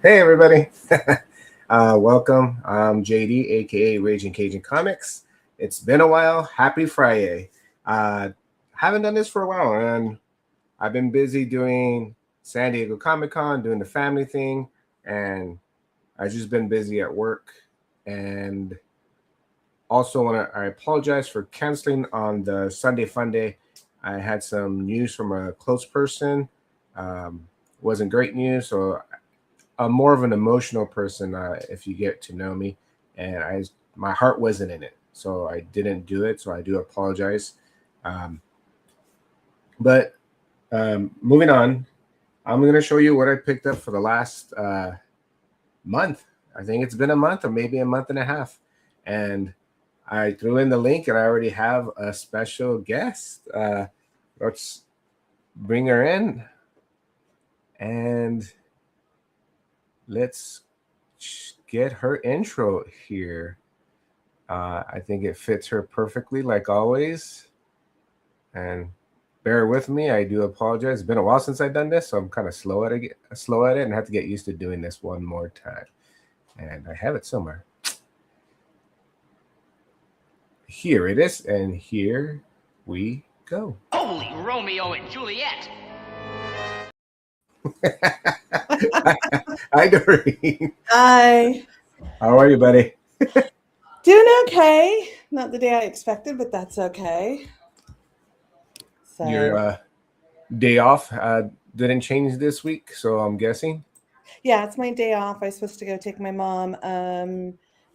Hey, everybody. Welcome. I'm JD, aka Raging Cajun Comics. It's been a while. Happy Friday. Haven't done this for a while, and I've been busy doing San Diego Comic Con, doing the family thing, and I've just been busy at work. And also, I apologize for canceling on the Sunday Fun Day. I had some news from a close person. Wasn't great news, so I'm more of an emotional person if you get to know me, and my heart wasn't in it, so I didn't do it. So I do apologize. Um, but moving on, I'm going to show you what I picked up for the last month. I think it's been a month or maybe a month and a half, and I threw in the link, and I already have a special guest. Let's bring her in, and let's get her intro here. I think it fits her perfectly, like always. And bear with me, I do apologize. It's been a while since I've done this, so I'm kind of slow at it, and have to get used to doing this one more time. And I have it somewhere. Here it is, and here we go. Holy Romeo and Juliet! Hi, Doreen. Hi. How are you, buddy? Doing okay. Not the day I expected, but that's okay. So, Your day off didn't change this week, so I'm guessing. yeah, it's my day off. I was supposed to go take my mom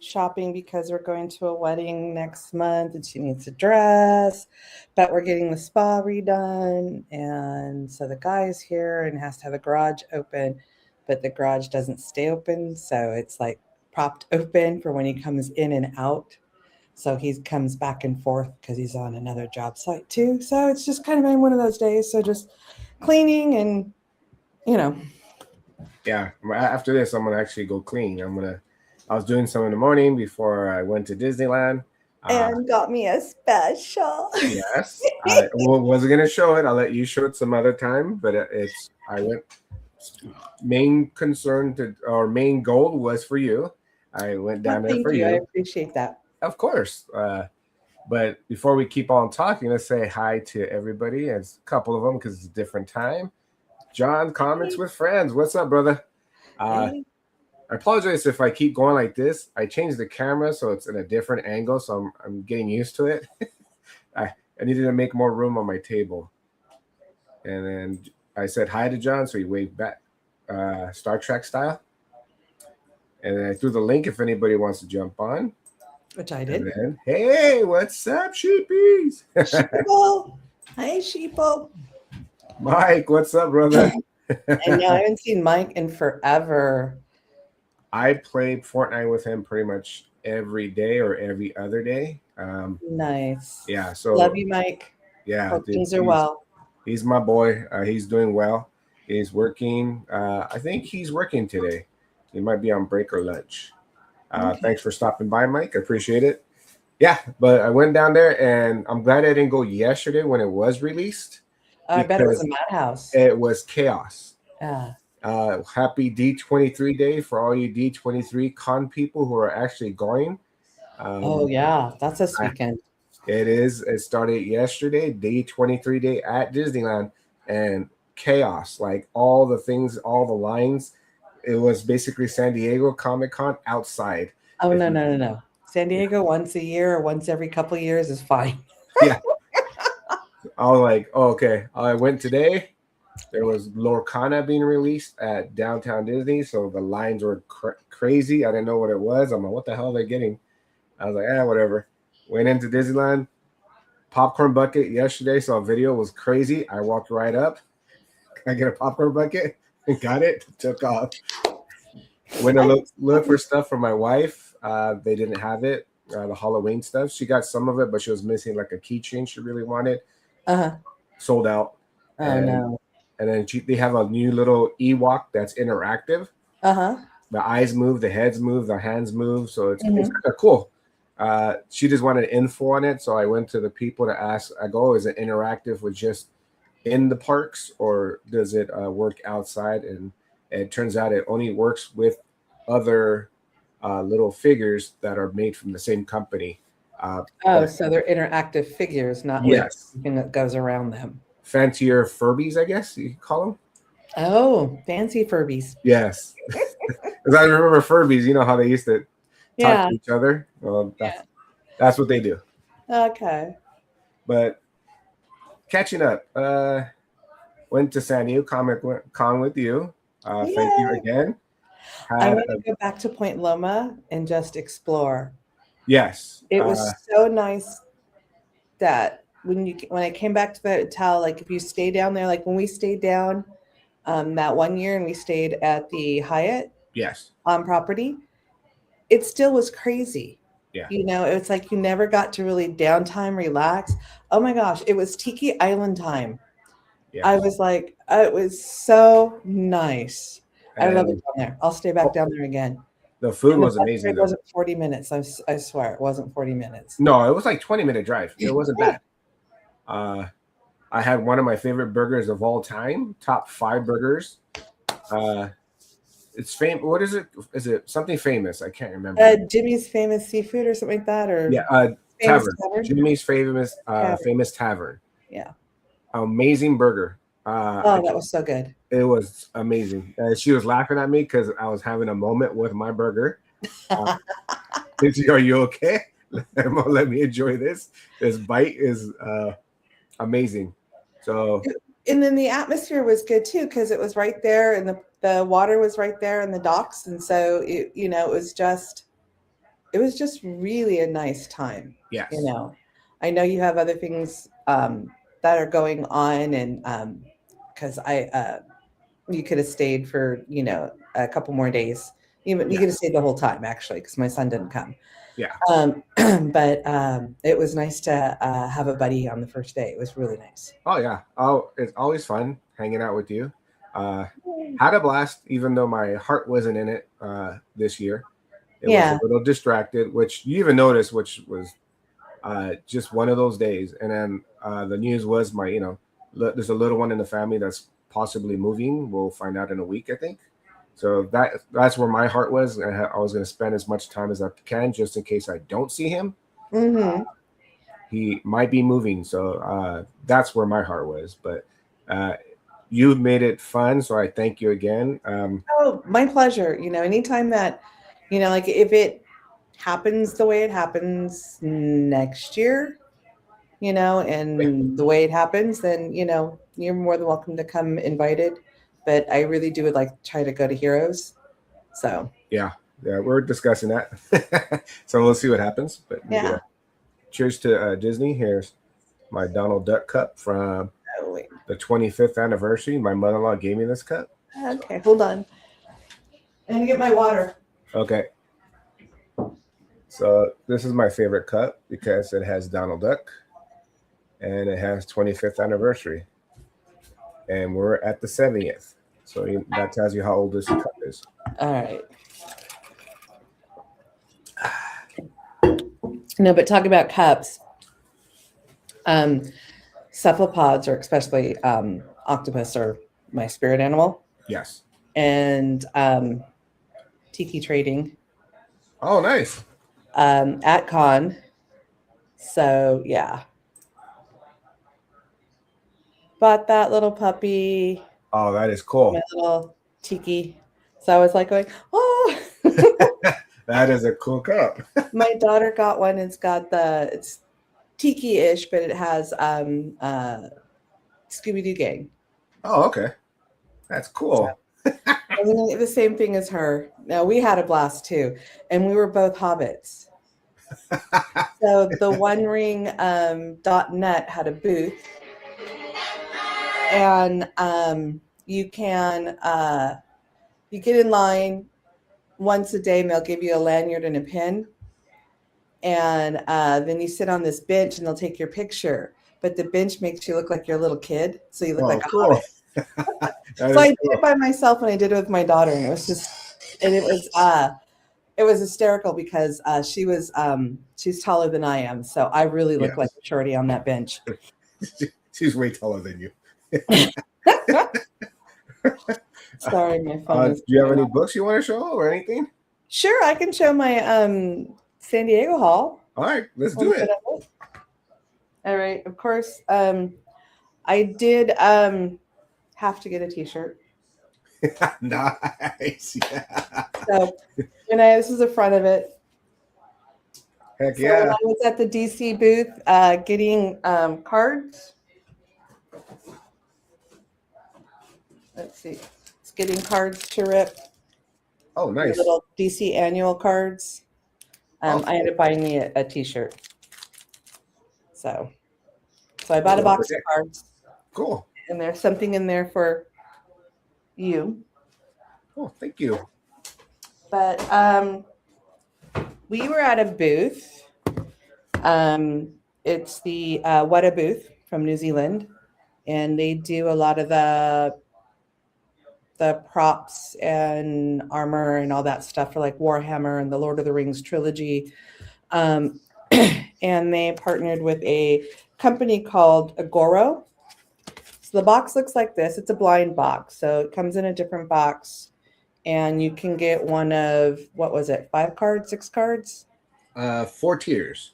shopping because we're going to a wedding next month and she needs a dress, but we're getting the spa redone. And so the guy is here and has to have a garage open, but the garage doesn't stay open. So it's like propped open for when he comes in and out. So he comes back and forth because he's on another job site too. So it's just kind of been one of those days. So just cleaning and, Yeah, after this, I'm gonna actually go clean. I was doing some in the morning before I went to Disneyland. And got me a special. Yes, I wasn't gonna show it. I'll let you show it some other time. But I went. Main goal was for you. I went down there for you. I appreciate that. Of course. But before we keep on talking, let's say hi to everybody. It's a couple of them because it's a different time. John, Comics with Friends. What's up, brother? Hey. I apologize if I keep going like this. I changed the camera so it's in a different angle, so I'm getting used to it. I needed to make more room on my table. And then I said hi to John, so he waved back, Star Trek style. And then I threw the link if anybody wants to jump on. Which I did. And then, hey, what's up, sheepies? Sheeple. Hey, Sheeple. Mike, what's up, brother? I know, I haven't seen Mike in forever. I play Fortnite with him pretty much every day or every other day. Nice. Yeah, so love you, Mike. Yeah, hope things are well. He's my boy. He's doing well. He's working. I think he's working today. He might be on break or lunch. Okay. Thanks for stopping by, Mike. I appreciate it. Yeah, but I went down there, and I'm glad I didn't go yesterday when it was released. I bet it was a madhouse. It was chaos. Yeah. Happy D23 day for all you D23 con people who are actually going. Oh, yeah. That's this weekend. It is. It started yesterday, D23 day at Disneyland, and chaos. Like all the things, all the lines. It was basically San Diego Comic Con outside. Oh, no. San Diego once a year or once every couple of years is fine. Yeah. I was like, oh, okay. I went today. There was Lorcana being released at Downtown Disney, so the lines were crazy. I didn't know what it was. I'm like, what the hell are they getting? I was like, whatever. Went into Disneyland. Popcorn bucket yesterday, so a video was crazy. I walked right up. I get a popcorn bucket. Got it. Took off. Went to look for stuff for my wife. They didn't have it. The Halloween stuff. She got some of it, but she was missing like a keychain she really wanted. Sold out. Oh, no. And then they have a new little Ewok that's interactive. The eyes move, the heads move, the hands move. So it's kind of cool. She just wanted info on it. So I went to the people to ask, I go, is it interactive with just in the parks or does it work outside? And It turns out it only works with other little figures that are made from the same company. So they're interactive figures, not with Yes, something that goes around them. fancier Furbies, I guess you could call them. Oh, fancy Furbies. Yes, because I remember Furbies. You know how they used to talk Yeah. to each other. Well, Yeah. that's what they do. Okay. But catching up, went to San Diego Comic Con with you. Thank you Yay. again. I want to go back to Point Loma and just explore. Yes. It was so nice that when I came back to the hotel, like if you stay down there, like when we stayed down that one year and we stayed at the Hyatt Yes. on property, it still was crazy. Yeah. You know, it's like you never got to really downtime, relax. Oh my gosh, it was Tiki Island time. Yes. I was like, it was so nice. I love it And down there. I'll stay back down there again. the food And the was bus amazing, ride though. wasn't 40 minutes. I swear it wasn't 40 minutes. No, it was like 20-minute drive. It wasn't bad. I had one of my favorite burgers of all time, top 5 burgers. It's famous. What is it? Is it something famous? I can't remember. Jimmy's Famous Seafood or something like that, or Yeah, Famous Tavern. Jimmy's famous tavern. Yeah. Amazing burger. That was so good. It was amazing. She was laughing at me because I was having a moment with my burger. Are you okay? Let me enjoy this. This bite is amazing. So, and then the atmosphere was good too because it was right there, and the water was right there in the docks, and so it was just really a nice time. yes. I know you have other things that are going on, and because you could have stayed for a couple more days. You could have stayed the whole time actually because my son didn't come. Yeah. But it was nice to have a buddy on the first day. It was really nice. Oh yeah. Oh, it's always fun hanging out with you. Had a blast, even though my heart wasn't in it this year. It was a little distracted, which you even noticed, which was just one of those days. And then the news was there's a little one in the family that's possibly moving. We'll find out in a week, I think. So that's where my heart was. I was going to spend as much time as I can just in case I don't see him. Mm-hmm. He might be moving. So that's where my heart was. But you made it fun. So I thank you again. My pleasure. Anytime that, like if it happens the way it happens next year, and the way it happens, then, you're more than welcome to come invited. But I really do would like to try to go to Heroes. So yeah, we're discussing that. So we'll see what happens. But cheers to Disney. Here's my Donald Duck cup from the 25th anniversary. My mother-in-law gave me this cup. Okay, hold on. I'm gonna get my water. Okay. So this is my favorite cup because it has Donald Duck and it has 25th anniversary. And we're at the 70th. So that tells you how old this cup is. All right. No, but talk about cups. Cephalopods, or especially octopus, are my spirit animal. Yes. And tiki trading. Oh, nice. At con. So yeah. Bought that little puppy. Oh, that is cool. My little tiki. So I was like going, oh. That is a cool cup. My daughter got one. It's tiki-ish, but it has Scooby-Doo gang. Oh, okay. That's cool. So, the same thing as her. Now, we had a blast too, and we were both hobbits. So the OneRing.net had a booth, and you get in line once a day, and they'll give you a lanyard and a pin, and then you sit on this bench, and they'll take your picture. But the bench makes you look like you're a little kid, so you look like a hobbit. So I did it by myself, and I did it with my daughter, and it was hysterical because she's taller than I am, so I really look like a shorty on that bench. She's way taller than you. Sorry, my phone is. Do you have any books you want to show or anything? Sure, I can show my San Diego haul. All right, let's do it. All right, of course. I did have to get a T-shirt. Nice. Yeah. So this is the front of it. Heck So yeah. when I was at the DC booth getting cards. Let's see. It's getting cards to rip. Oh, nice. Little DC annual cards. I ended up buying me a T-shirt. So I bought a box of cards. Cool. And there's something in there for you. Oh, thank you. But we were at a booth. It's the Weta booth from New Zealand, and they do a lot of the props and armor and all that stuff for like Warhammer and the Lord of the Rings trilogy. And they partnered with a company called Agoro. So the box looks like this. It's a blind box. So it comes in a different box, and you can get one of, what was it, 5 cards, 6 cards? 4 tiers.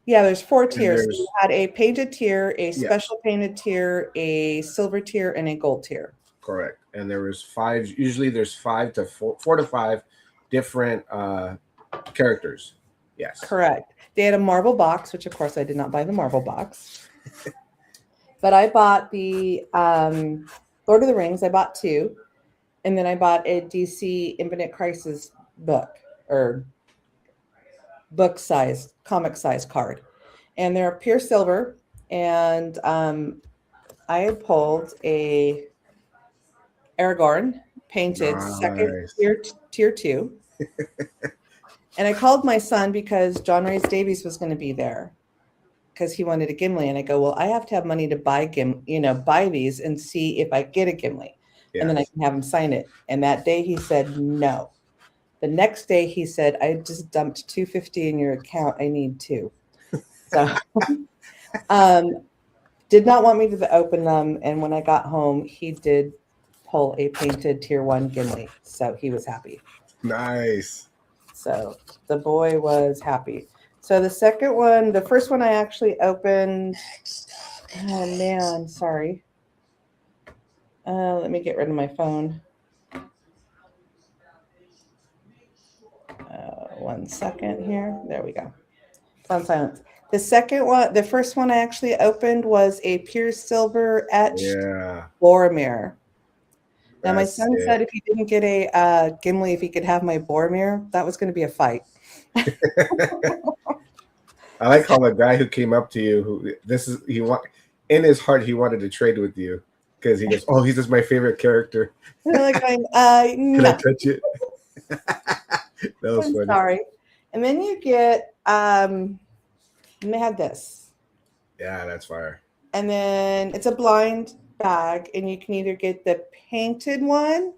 Yeah, there's 4 tiers. So you had a painted tier, a special painted tier, a silver tier, and a gold tier. Correct. And there was 5. Usually there's 4 to 5 different characters. Yes. Correct. They had a Marvel box, which of course I did not buy the Marvel box. But I bought the Lord of the Rings. I bought 2. And then I bought a DC Infinite Crisis book, or book size, comic size card. And they're pure silver. And I had pulled a Aragorn painted second tier 2. And I called my son because John Rhys Davies was going to be there because he wanted a Gimli. And I go, well, I have to have money to buy buy these and see if I get a Gimli. Yes. And then I can have him sign it. And that day he said no. The next day he said, I just dumped $250 in your account. I need 2. So did not want me to open them. And when I got home, he did pull a painted tier 1 Gimli. So he was happy. Nice. So the boy was happy. So the second one, the first one I actually opened. Oh man, sorry. Let me get rid of my phone. 1 second here. There we go. It's on silence. The second one, the first one I actually opened was a pure silver etched Boromir. Now, my son said if he didn't get a Gimli, if he could have my Boromir, that was going to be a fight. I like how the guy who came up to you, in his heart, he wanted to trade with you because he goes, oh, he's just my favorite character. Like, Can no. I touch it? That was funny. Sorry. And then you get, and they had this. Yeah, that's fire. And then it's a blind bag, and you can either get the painted one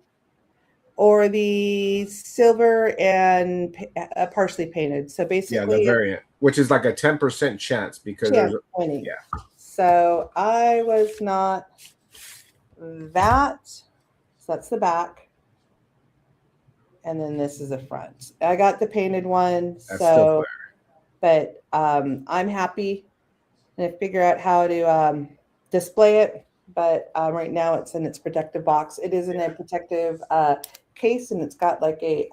or the silver and partially painted. So basically, the variant, which is like a 10% chance because there's 20. Yeah. So I was not that. So that's the back, and then this is the front. I got the painted one. That's but I'm happy, and I figure out how to display it. But right now it's in its protective box. It is in a protective case, and it's got like a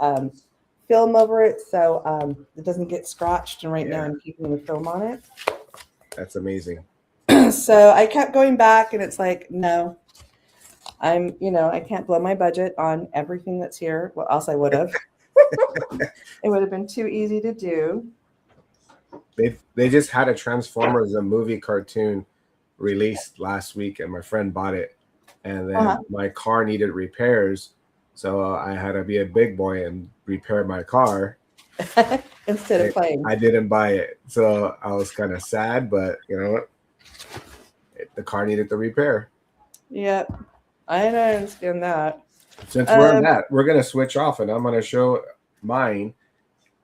film over it, so it doesn't get scratched. And right now I'm keeping the film on it. That's amazing. So I kept going back, and it's like, no, I can't blow my budget on everything that's here. What else I would have? It would have been too easy to do. They just had a Transformers, a movie cartoon, released last week, and my friend bought it, and then my car needed repairs, so I had to be a big boy and repair my car instead of playing. I didn't buy it, so I was kind of sad, but you know what, the car needed the repair. Yep, I understand that. Since we're on that, we're gonna switch off, and I'm gonna show mine,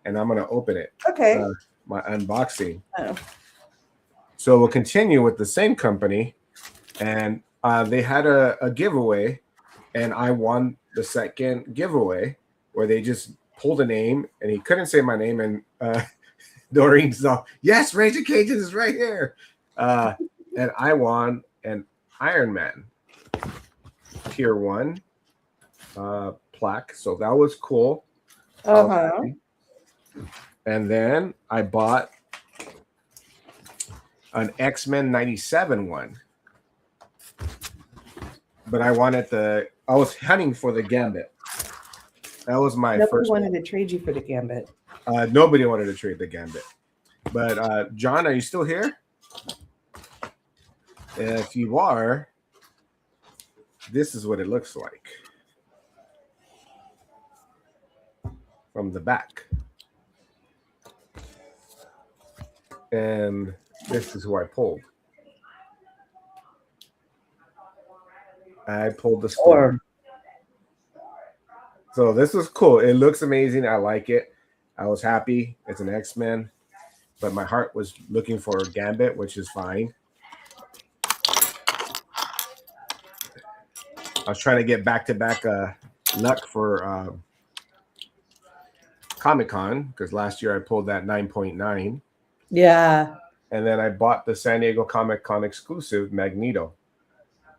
and I'm gonna open it. Okay. My unboxing. Oh. So we'll continue with the same company, and they had a giveaway and I won the second giveaway where they just pulled a name and he couldn't say my name, and Doreen's all, yes, Raging Cages is right here. And I won an Iron Man Tier 1 plaque. So that was cool. And then I bought an X-Men 97 one. But I was hunting for the Gambit. That was my first one. Nobody wanted to trade you for the Gambit. Nobody wanted to trade the Gambit. But John, are you still here? If you are, this is what it looks like from the back. And this is who I pulled. I pulled the Storm. So this was cool. It looks amazing. I like it. I was happy. It's an X-Men. But my heart was looking for Gambit, which is fine. I was trying to get back-to-back luck for Comic-Con because last year I pulled that 9.9. Yeah. And then I bought the San Diego Comic-Con exclusive Magneto.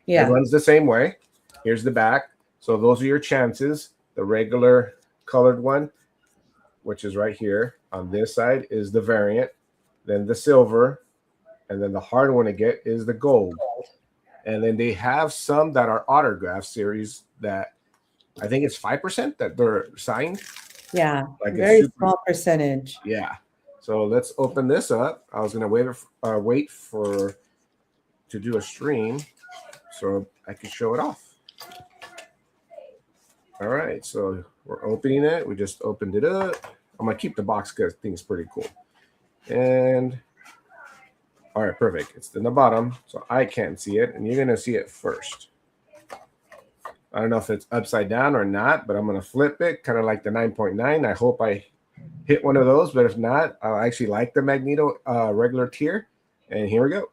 Yeah. It runs the same way. Here's the back. So those are your chances. The regular colored one, which is right here on this side, is the variant. Then the silver. And then the hard one to get is the gold. And then they have some that are autograph series that I think it's 5% that they're signed. Yeah. Like very small percentage. Yeah. So let's open this up. I was going to wait to do a stream so I could show it off. All right. So we're opening it. We just opened it up. I'm going to keep the box because I think it's pretty cool. And all right, perfect. It's in the bottom, so I can't see it, and you're going to see it first. I don't know if it's upside down or not, but I'm going to flip it, kind of like the 9.9. I hope I hit one of those, but if not, I actually like the Magneto regular tier. And here we go.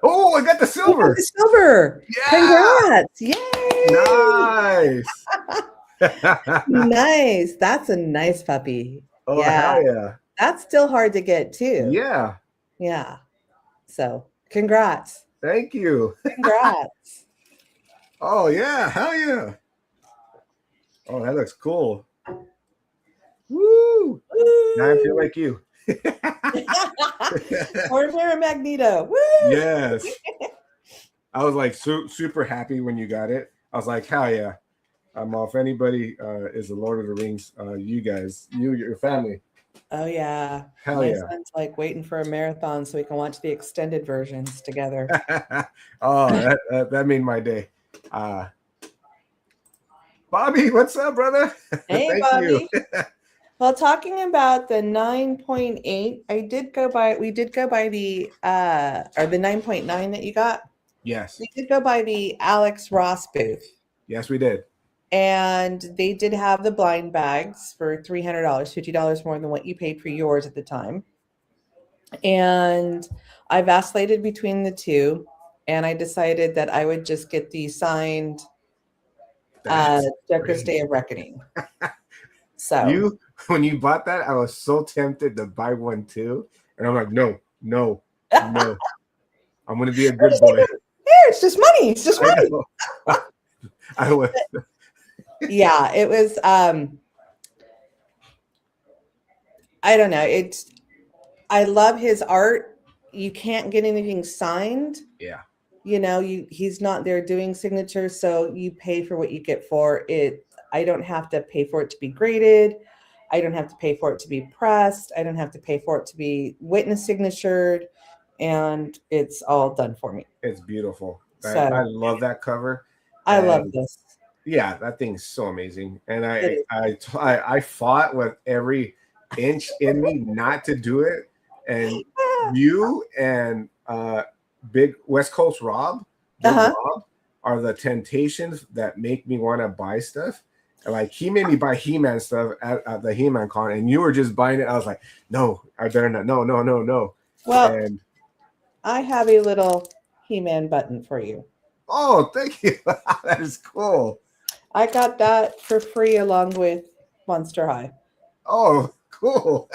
Oh, I got the silver. The silver. Yeah. Congrats. Yay. Nice. Nice. That's a nice puppy. Oh, yeah. Hell yeah. That's still hard to get too. Yeah. Yeah. So congrats. Thank you. Congrats. Oh yeah. Hell yeah. Oh, that looks cool. Woo. Now I feel like you. Or Magneto. Woo. Yes. I was like super happy when you got it. I was like, hell yeah. If anybody is the Lord of the Rings, you guys, your family. Oh yeah. Hell yeah. My son's like waiting for a marathon so we can watch the extended versions together. Oh, that made my day. Bobby, what's up, brother? Hey, Thank Bobby. you. Well, talking about the 9.8, we did go by the or the 9.9 that you got. Yes. We did go by the Alex Ross booth. Yes, we did. And they did have the blind bags for $300, $50 more than what you paid for yours at the time. And I vacillated between the two, and I decided that I would just get the signed Joker's Day of Reckoning. So when you bought that, I was so tempted to buy one too. And I'm like, no. I'm going to be a good boy. It's just money. It's just money. I was. Yeah, it was. I don't know. I love his art. You can't get anything signed. Yeah. You know, he's not there doing signatures, so you pay for what you get for it. I don't have to pay for it to be graded. I don't have to pay for it to be pressed. I don't have to pay for it to be witness signatured, and it's all done for me. It's beautiful. So, I love that cover. I love this. Yeah, that thing's so amazing. And I fought with every inch in me not to do it. And you and Big West Coast Rob, Rob are the temptations that make me want to buy stuff. And like he made me buy He-Man stuff at the He-Man con, and you were just buying it. I was like, no, I better not. No. Well, and I have a little He-Man button for you. Oh, thank you. That is cool. I got that for free along with Monster High. Oh, cool.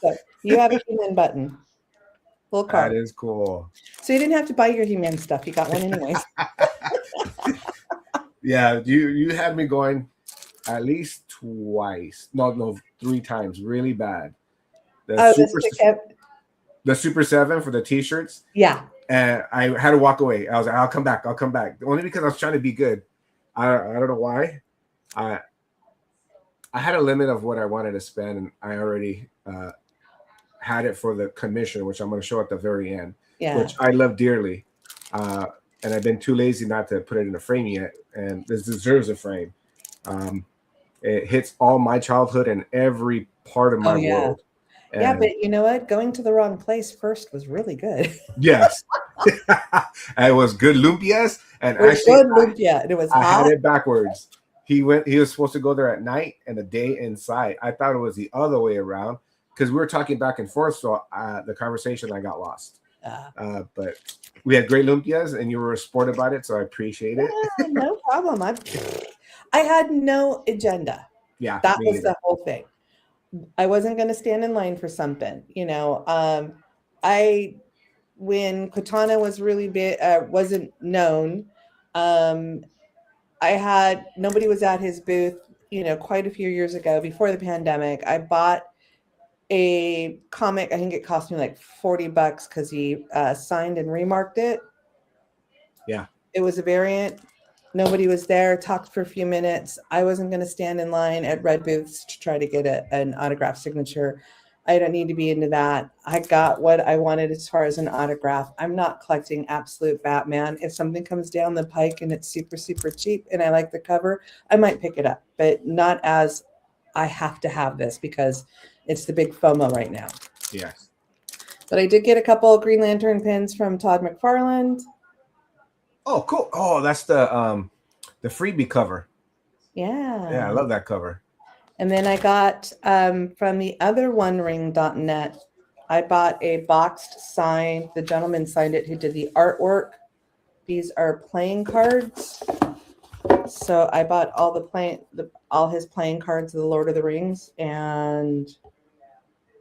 So you have a He-Man button. Little That card. is cool. So you didn't have to buy your He-Man stuff. You got one anyways. Yeah, you had me going at least twice. No, 3 times. Really bad. Oh, The Super 7 for the t-shirts. Yeah. And I had to walk away. I was like, I'll come back. Only because I was trying to be good. I don't know why. I had a limit of what I wanted to spend, and I already had it for the commission, which I'm going to show at the very end, which I love dearly. And I've been too lazy not to put it in a frame yet, and this deserves a frame. It hits all my childhood and every part of my world. And yeah, but you know what? Going to the wrong place first was really good. Yes. It was good lumpias, and It was actually, good lumpia, and it was I hot. had it backwards. He was supposed to go there at night and a day inside. I thought it was the other way around because we were talking back and forth. So the conversation, I got lost. But we had great lumpias, and you were a sport about it, so I appreciate it. No problem. I had no agenda. Yeah, that was the whole thing. I wasn't going to stand in line for something, you know. When Katana was really big, wasn't known. Nobody was at his booth, you know, quite a few years ago before the pandemic. I bought a comic. I think it cost me like $40 because he signed and remarked it. Yeah. It was a variant. Nobody was there, talked for a few minutes. I wasn't going to stand in line at red booths to try to get an autograph signature. I don't need to be into that. I got what I wanted as far as an autograph. I'm not collecting absolute Batman. If something comes down the pike and it's super, super cheap and I like the cover, I might pick it up, but not as I have to have this because it's the big FOMO right now. Yes. But I did get a couple of Green Lantern pins from Todd McFarlane. Oh, cool. Oh, that's the freebie cover. Yeah, I love that cover. And then I got from the other OneRing.net, I bought a boxed sign. The gentleman signed it who did the artwork. These are playing cards. So I bought all his playing cards of the Lord of the Rings, and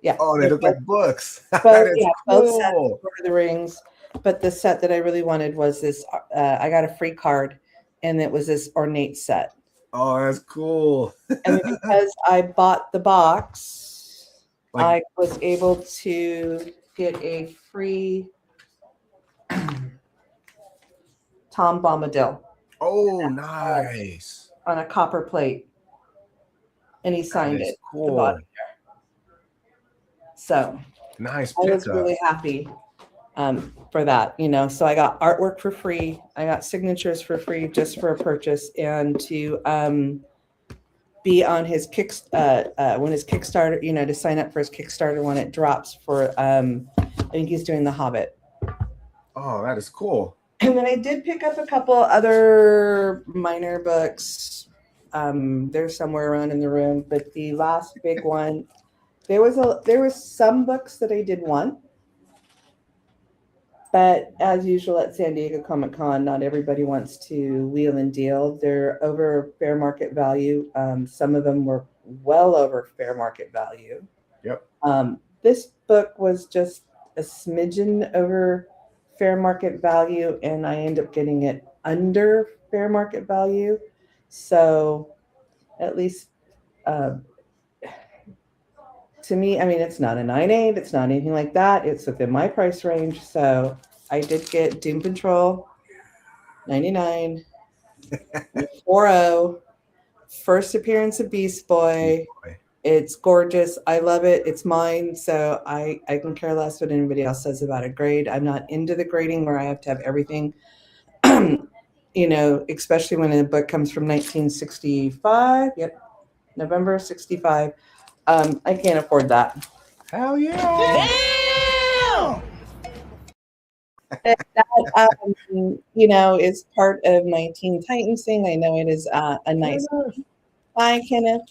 yeah. Oh, they look like books. Both sets of Lord of the Rings. But the set that I really wanted was this. I got a free card, and it was this ornate set. Oh, that's cool. And because I bought the box, I was able to get a free Tom Bombadil. Oh, nice. On a copper plate. And he signed it. Cool. The bottom there. So nice. I was really happy for that, you know. So I got artwork for free. I got signatures for free just for a purchase, and to be on his when his Kickstarter, you know, to sign up for his Kickstarter when it drops for I think he's doing The Hobbit. Oh, that is cool. And then I did pick up a couple other minor books. They're somewhere around in the room, but the last big one, there was some books that I did want. But as usual at San Diego Comic-Con, not everybody wants to wheel and deal. They're over fair market value. Some of them were well over fair market value. Yep. This book was just a smidgen over fair market value, and I end up getting it under fair market value. So at least to me, I mean, it's not a 9.8. It's not anything like that. It's within my price range. So I did get Doom Patrol, 99, 40, first appearance of Beast Boy. It's gorgeous. I love it. It's mine. So I can care less what anybody else says about a grade. I'm not into the grading where I have to have everything, you know, especially when a book comes from 1965. Yep. November 65. I can't afford that. Hell yeah. That, you know, is part of my Teen Titans thing. I know it is a nice. Hi, Kenneth.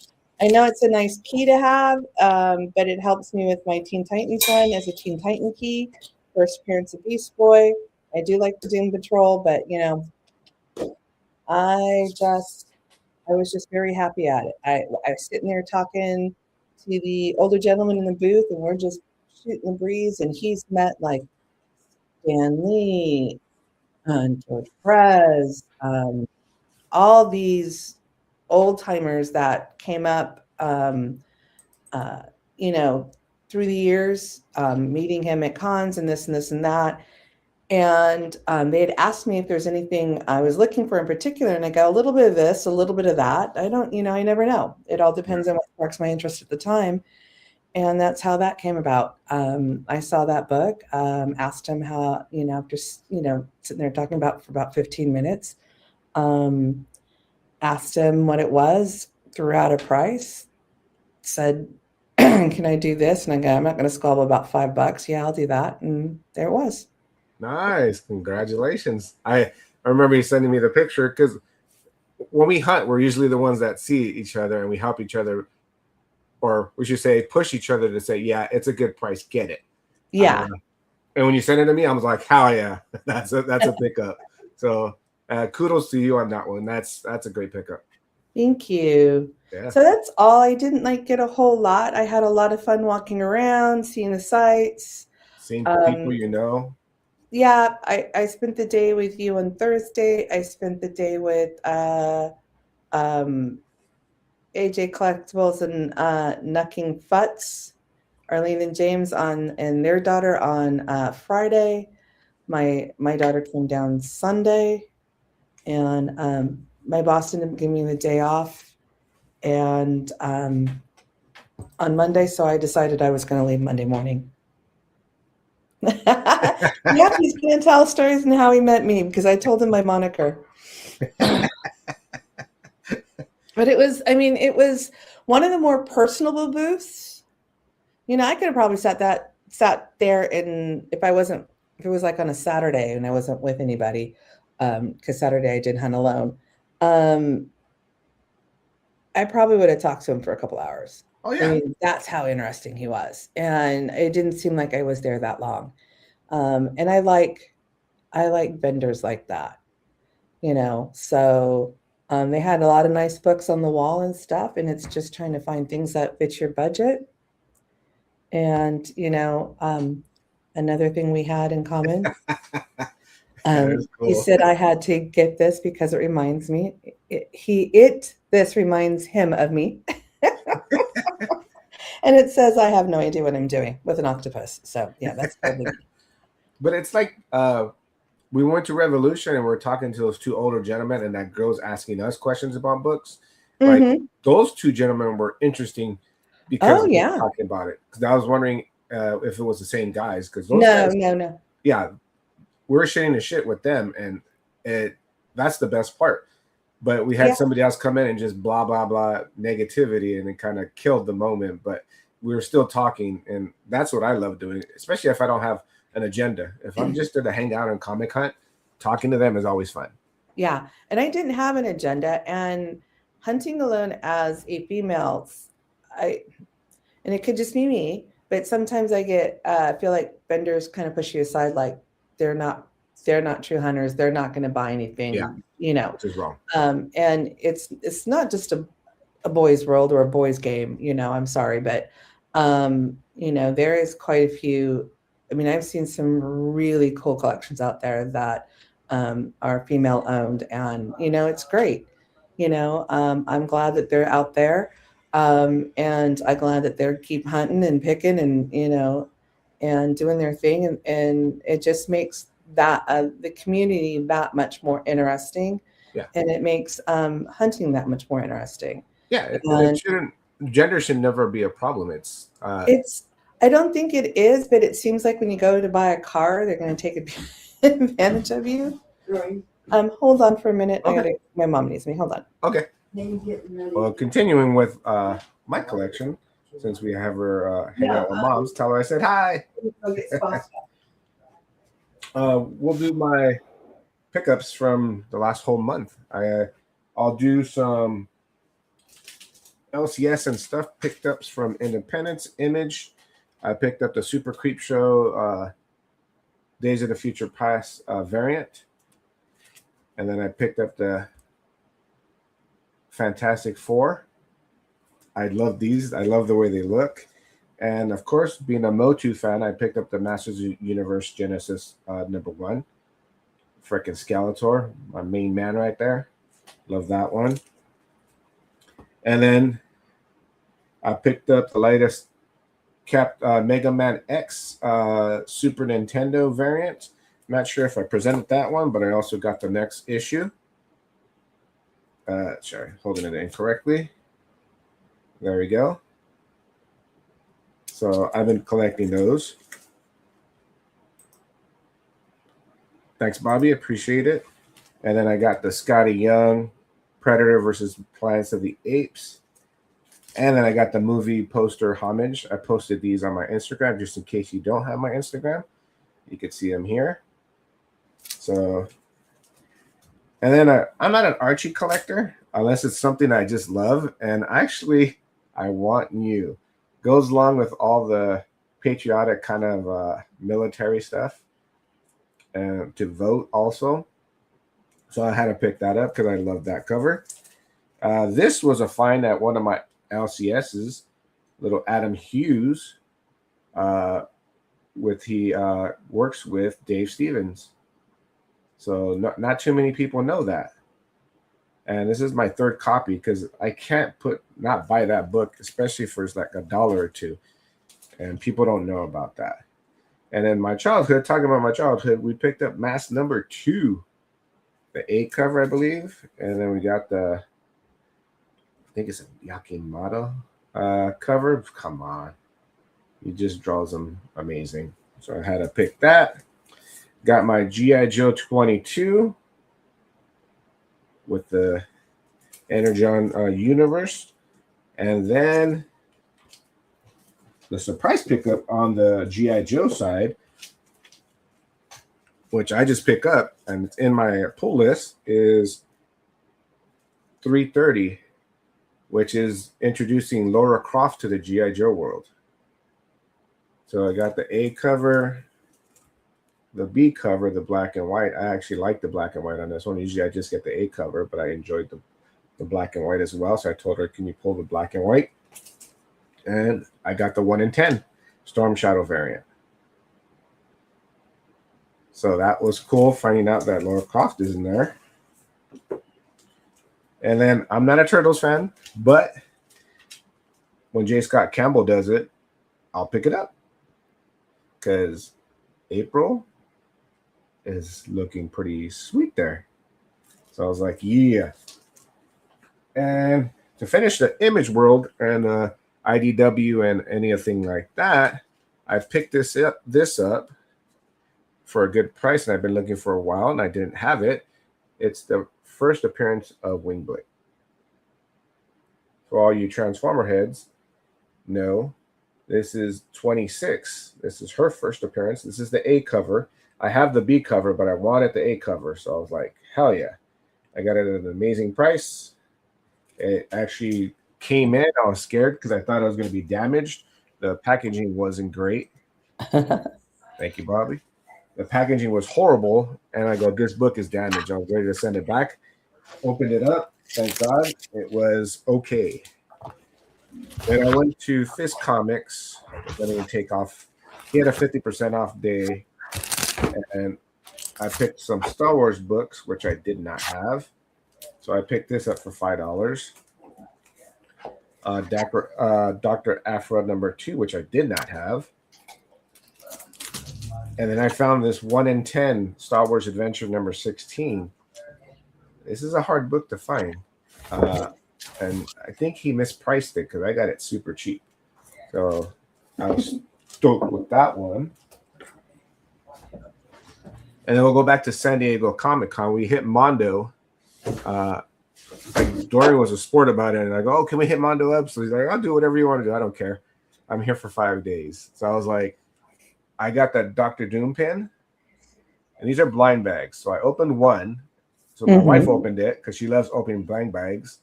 I know it's a nice key to have, but it helps me with my Teen Titans one as a Teen Titan key. First appearance of Beast Boy. I do like the Doom Patrol, but I was just very happy at it. I was sitting there talking to the older gentleman in the booth, and we're just shooting the breeze. And he's met like Stan Lee and George Perez, all these old timers that came up, uh, you know, through the years, meeting him at cons and this and this and that. And they had asked me if there's anything I was looking for in particular. And I go, a little bit of this, a little bit of that. I don't, I never know. It all depends on what sparks my interest at the time. And that's how that came about. I saw that book, asked him how, after, sitting there talking about for about 15 minutes, asked him what it was, threw out a price, said, can I do this? And I go, I'm not going to squabble about $5. Yeah, I'll do that. And there it was. Nice. Congratulations. I remember you sending me the picture because when we hunt, we're usually the ones that see each other and we help each other, or we should say push each other to say, yeah, it's a good price. Get it. Yeah. And when you sent it to me, I was like, hell yeah, that's a pickup. So kudos to you on that one. That's a great pickup. Thank you. Yeah. So that's all. I didn't get a whole lot. I had a lot of fun walking around, seeing the sights. Seeing people Yeah, I spent the day with you on Thursday. I spent the day with AJ Collectibles and Knucking Futz, Arlene and James and their daughter on Friday. My daughter came down Sunday, and my boss didn't give me the day off, and on Monday, so I decided I was going to leave Monday morning. Yeah, he's going to tell stories and how he met me because I told him my moniker. But it was one of the more personable booths. I could have probably sat there if it was like on a Saturday and I wasn't with anybody, because Saturday I did hunt alone. I probably would have talked to him for a couple hours. Oh yeah. That's how interesting he was. And it didn't seem like I was there that long. And I like vendors like that, so they had a lot of nice books on the wall and stuff. And it's just trying to find things that fit your budget. And, another thing we had in common, cool. He said I had to get this because it reminds me, this reminds him of me. And it says, I have no idea what I'm doing with an octopus. So yeah, that's probably me. But it's like, we went to Revolution and we're talking to those two older gentlemen and that girl's asking us questions about books. Mm-hmm. Like those two gentlemen were interesting because we were talking about it. Because I was wondering if it was the same guys. Because no. Yeah, we're sharing the shit with them, and that's the best part. But we had somebody else come in and just blah blah blah negativity, and it kind of killed the moment. But we were still talking, and that's what I love doing, especially if I don't have an agenda. If I'm just there to hang out and comic hunt, talking to them is always fun. Yeah, and I didn't have an agenda, and hunting alone as a female, and it could just be me, but sometimes I feel like vendors kind of push you aside, like they're not true hunters. They're not going to buy anything, which is wrong. And it's not just a boys' world or a boys' game, I'm sorry, but there is quite a few. I've seen some really cool collections out there that are female owned, and it's great. I'm glad that they're out there, and I'm glad that they're keep hunting and picking and and doing their thing, and it just makes that the community that much more interesting. Yeah, and it makes hunting that much more interesting. Yeah, gender should never be a problem. It's I don't think it is, but it seems like when you go to buy a car, they're going to take advantage of you. Right. Hold on for a minute. Okay. My mom needs me. Hold on. Okay. Well, continuing with my collection, since we have her hang out with moms, tell her I said hi. We'll do my pickups from the last whole month. I'll do some LCS and stuff picked ups from Independence, Image. I picked up the Super Creep Show Days of the Future Past variant. And then I picked up the Fantastic Four. I love these. I love the way they look. And of course, being a Motu fan, I picked up the Masters Universe Genesis #1. Frickin' Skeletor, my main man right there. Love that one. And then I picked up the latest Mega Man X Super Nintendo variant. Not sure if I presented that one, but I also got the next issue. Sorry, holding it incorrectly. There we go. So I've been collecting those. Thanks, Bobby. Appreciate it. And then I got the Scotty Young Predator versus Planets of the Apes. And then I got the movie poster homage. I posted these on my Instagram just in case you don't have my Instagram. You could see them here. So, and then I'm not an Archie collector unless it's something I just love. And actually, I Want You goes along with all the patriotic kind of military stuff and to vote also. So I had to pick that up because I love that cover. This was a find at one of my LCS's, little Adam Hughes, he works with Dave Stevens. So not too many people know that. And this is my third copy because I can't not buy that book, especially for like $1 or $2. And people don't know about that. And then talking about my childhood, we picked up Mask #2, the A cover, I believe. And then we got I think it's a Yakimata cover. Come on. He just draws them amazing. So I had to pick that. Got my G.I. Joe 22 with the Energon universe. And then the surprise pickup on the G.I. Joe side, which I just pick up and it's in my pull list, is 330, which is introducing Laura Croft to the G.I. Joe world. So I got the A cover, the B cover, the black and white. I actually like the black and white on this one. Usually I just get the A cover, but I enjoyed the black and white as well. So I told her, can you pull the black and white? And I got the 1 in 10 Storm Shadow variant. So that was cool finding out that Laura Croft is in there. And then I'm not a Turtles fan, but when J. Scott Campbell does it, I'll pick it up. Because April is looking pretty sweet there. So I was like, yeah. And to finish the Image World and IDW and anything like that, I picked this up for a good price, and I've been looking for a while, and I didn't have it. It's the first appearance of Wingblade. For all you Transformer heads, no. This is 26. This is her first appearance. This is the A cover. I have the B cover, but I wanted the A cover. So I was like, hell yeah. I got it at an amazing price. It actually came in. I was scared because I thought it was going to be damaged. The packaging wasn't great. Thank you, Bobby. The packaging was horrible. And I go, this book is damaged. I was ready to send it back. Opened it up. Thank God. It was okay. Then I went to Fist Comics. Let me take off. He had a 50% off day. And I picked some Star Wars books, which I did not have. So I picked this up for $5. Dr. Aphra #2, which I did not have. And then I found this 1 in 10 Star Wars Adventure #16. This is a hard book to find. And I think he mispriced it because I got it super cheap. So I was stoked with that one. And then we'll go back to San Diego Comic-Con. We hit Mondo. Dorian was a sport about it. And I go, oh, can we hit Mondo up? So he's like, I'll do whatever you want to do. I don't care. I'm here for 5 days. So I was like, I got that Dr. Doom pin. And these are blind bags. So I opened one. So my wife opened it because she loves opening blind bags.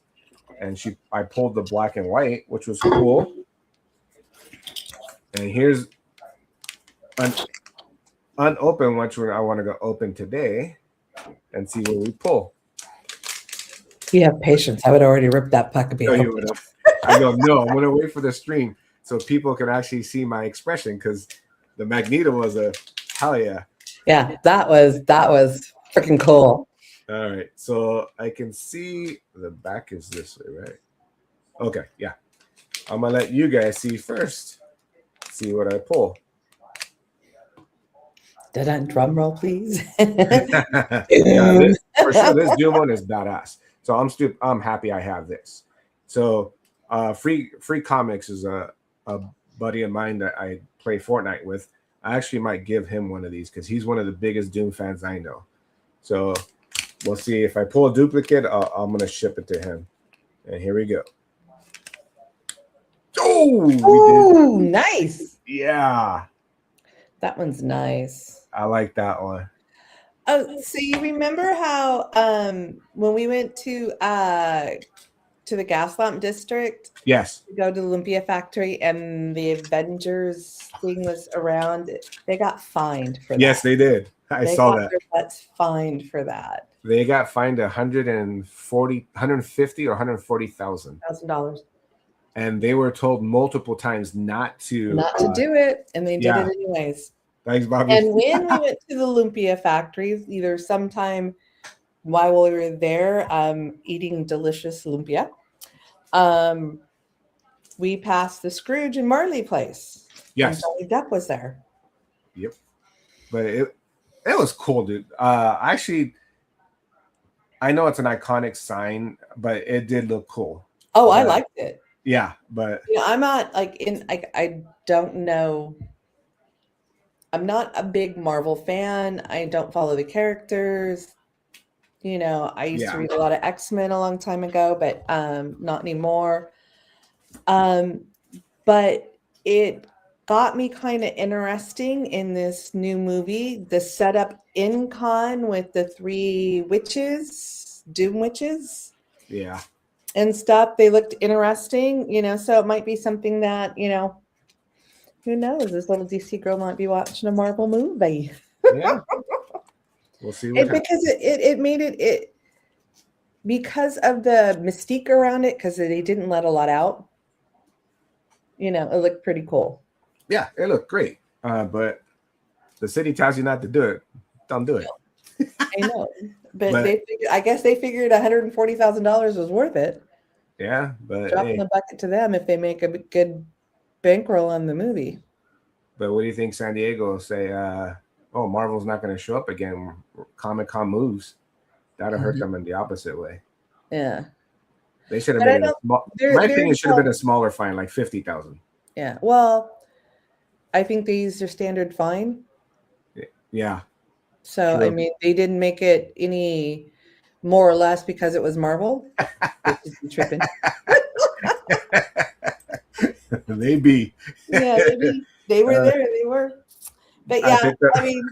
And I pulled the black and white, which was cool. And here's an unopened, which one I want to go open today and see what we pull. You have patience. I would already rip that puppy No, you open. would have. I go, no, I'm going to wait for the stream so people can actually see my expression because the Magneto was a hell yeah. Yeah, that was freaking cool. All right, so I can see the back is this way, right? Okay, yeah. I'm going to let you guys see first. See what I pull. Drum roll, please. Yeah, for sure, this Doom one is badass. So I'm happy I have this. So free comics is a buddy of mine that I play Fortnite with. I actually might give him one of these because he's one of the biggest Doom fans I know. So we'll see if I pull a duplicate. I'm gonna ship it to him. And here we go. Oh, nice. Yeah, That one's nice. I like that one. Oh, so you remember how when we went to the gas lamp district? Yes. To go to the Olympia factory and the Avengers thing was around. They got fined for that. Yes, they did. I saw that. Their butts fined for that. They got fined $150 or $140,000. $1,000. And they were told multiple times not to do it, and they did it anyways. Thanks, Bobby. And when we went to the Lumpia factory, either sometime while we were there eating delicious lumpia, we passed the Scrooge and Marley place. Yes. And Johnny Depp was there. Yep. But it was cool, dude. Actually, I know it's an iconic sign, but it did look cool. Oh, I liked it. Yeah, but I'm not I don't know. I'm not a big Marvel fan. I don't follow the characters. I used to read a lot of X-Men a long time ago, but not anymore. But it got me kind of interesting in this new movie, the setup in Con with the 3 witches, Doom witches. Yeah. And stuff. They looked interesting, so it might be something that, who knows? This little DC girl might be watching a Marvel movie. Yeah. We'll see what because it made it because of the mystique around it, because they didn't let a lot out. It looked pretty cool. Yeah, it looked great. But the city tells you not to do it. Don't do it. I know. But I guess they figured $140,000 was worth it. Yeah, but dropping the bucket to them if they make a good bankroll on the movie. But what do you think San Diego will say? Marvel's not going to show up again. Comic-Con moves. That'll hurt them in the opposite way. Yeah. They should have been. My opinion should have been a smaller fine, like $50,000. Yeah. Well, I think they used their standard fine. Yeah. So, true. I mean, they didn't make it any more or less because it was Marvel. Tripping. Maybe. Yeah, maybe. They were there. They were. But yeah, I mean,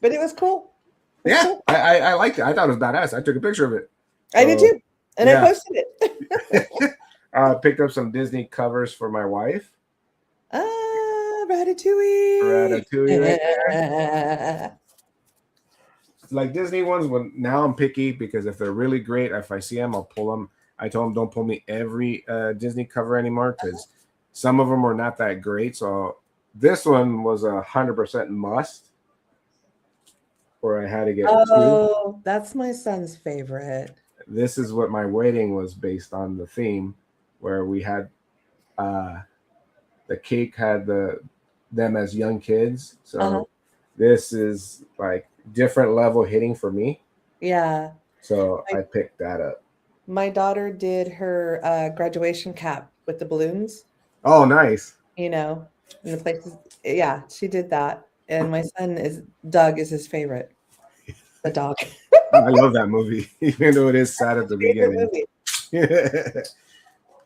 but it was cool. Cool. I liked it. I thought it was badass. I took a picture of it. I did too. And I posted it. Picked up some Disney covers for my wife. Ratatouille. Right there. Like Disney ones, now I'm picky because if they're really great, if I see them, I'll pull them. I told them don't pull me every Disney cover anymore because some of them were not that great. So this one was 100% must, where I had to get two. That's my son's favorite. This is what my wedding was based on, the theme, where we had the cake had them as young kids. So this is like different level hitting for me. Yeah. So I picked that up. My daughter did her graduation cap with the balloons. Oh, nice. In the places. Yeah, she did that. And my son Doug is his favorite. The dog. I love that movie, even though it is sad at the beginning.